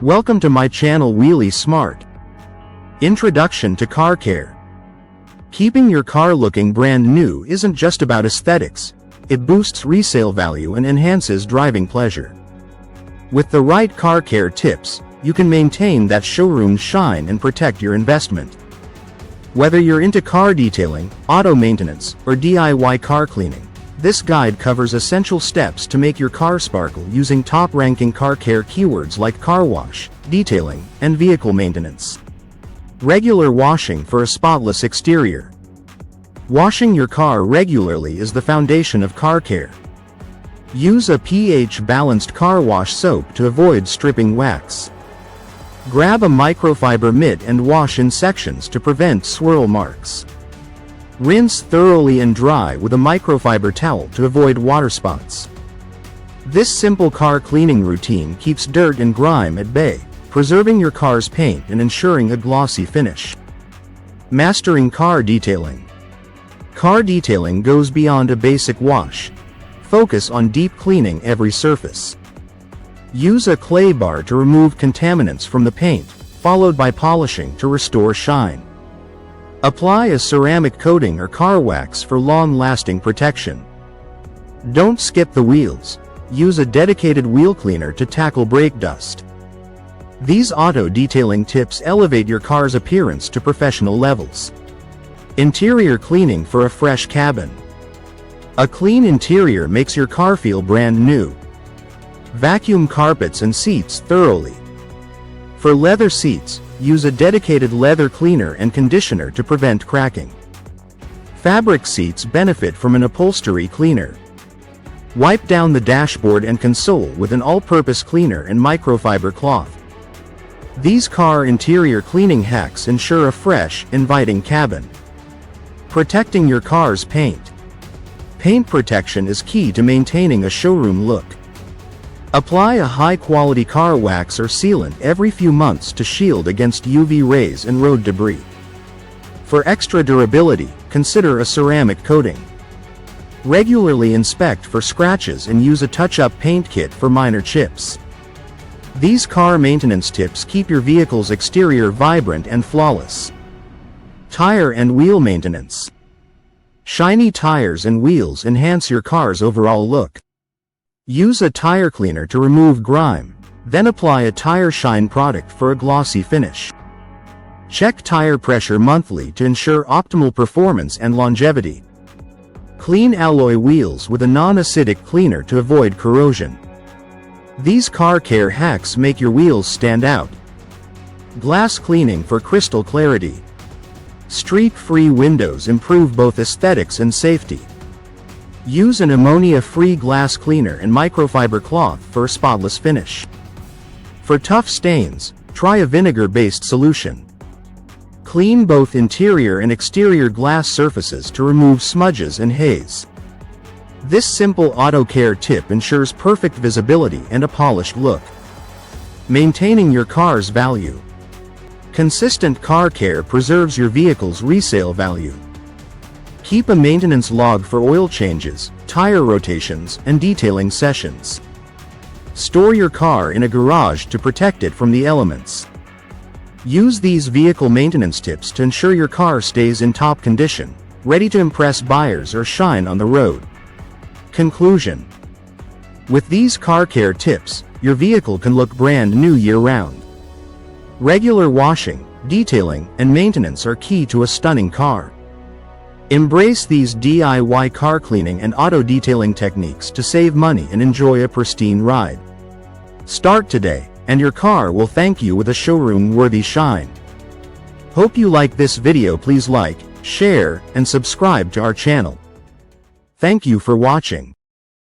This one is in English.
Welcome to my channel Wheelie Smart. Introduction to car care. Keeping your car looking brand new isn't just about aesthetics, it boosts resale value and enhances driving pleasure. With the right car care tips, you can maintain that showroom shine and protect your investment. Whether you're into car detailing, auto maintenance, or DIY car cleaning, this guide covers essential steps to make your car sparkle using top-ranking car care keywords like car wash, detailing, and vehicle maintenance. Regular washing for a spotless exterior. Washing your car regularly is the foundation of car care. Use a pH-balanced car wash soap to avoid stripping wax. Grab a microfiber mitt and wash in sections to prevent swirl marks. Rinse thoroughly and dry with a microfiber towel to avoid water spots. This simple car cleaning routine keeps dirt and grime at bay, preserving your car's paint and ensuring a glossy finish. Mastering car detailing. Car detailing goes beyond a basic wash. Focus on deep cleaning every surface. Use a clay bar to remove contaminants from the paint, followed by polishing to restore shine. Apply a ceramic coating or car wax for long-lasting protection. Don't skip the wheels. Use a dedicated wheel cleaner to tackle brake dust. These auto detailing tips elevate your car's appearance to professional levels. Interior cleaning for a fresh cabin. A clean interior makes your car feel brand new. Vacuum carpets and seats thoroughly. For leather seats, use a dedicated leather cleaner and conditioner to prevent cracking. Fabric seats benefit from an upholstery cleaner. Wipe down the dashboard and console with an all-purpose cleaner and microfiber cloth. These car interior cleaning hacks ensure a fresh, inviting cabin. Protecting your car's paint. Paint protection is key to maintaining a showroom look. Apply a high-quality car wax or sealant every few months to shield against UV rays and road debris. For extra durability, consider a ceramic coating. Regularly inspect for scratches and use a touch-up paint kit for minor chips. These car maintenance tips keep your vehicle's exterior vibrant and flawless. Tire and wheel maintenance. Shiny tires and wheels enhance your car's overall look. Use a tire cleaner to remove grime, then apply a tire shine product for a glossy finish. Check tire pressure monthly to ensure optimal performance and longevity. Clean alloy wheels with a non-acidic cleaner to avoid corrosion. These car care hacks make your wheels stand out. Glass cleaning for crystal clarity. Streak-free windows improve both aesthetics and safety. Use an ammonia-free glass cleaner and microfiber cloth for a spotless finish. For tough stains, try a vinegar-based solution. Clean both interior and exterior glass surfaces to remove smudges and haze. This simple auto care tip ensures perfect visibility and a polished look. Maintaining your car's value. Consistent car care preserves your vehicle's resale value. Keep a maintenance log for oil changes, tire rotations, and detailing sessions. Store your car in a garage to protect it from the elements. Use these vehicle maintenance tips to ensure your car stays in top condition, ready to impress buyers or shine on the road. Conclusion. With these car care tips, your vehicle can look brand new year-round. Regular washing, detailing, and maintenance are key to a stunning car. Embrace these DIY car cleaning and auto detailing techniques to save money and enjoy a pristine ride. Start today, and your car will thank you with a showroom-worthy shine. Hope you like this video. Please like, share, and subscribe to our channel. Thank you for watching.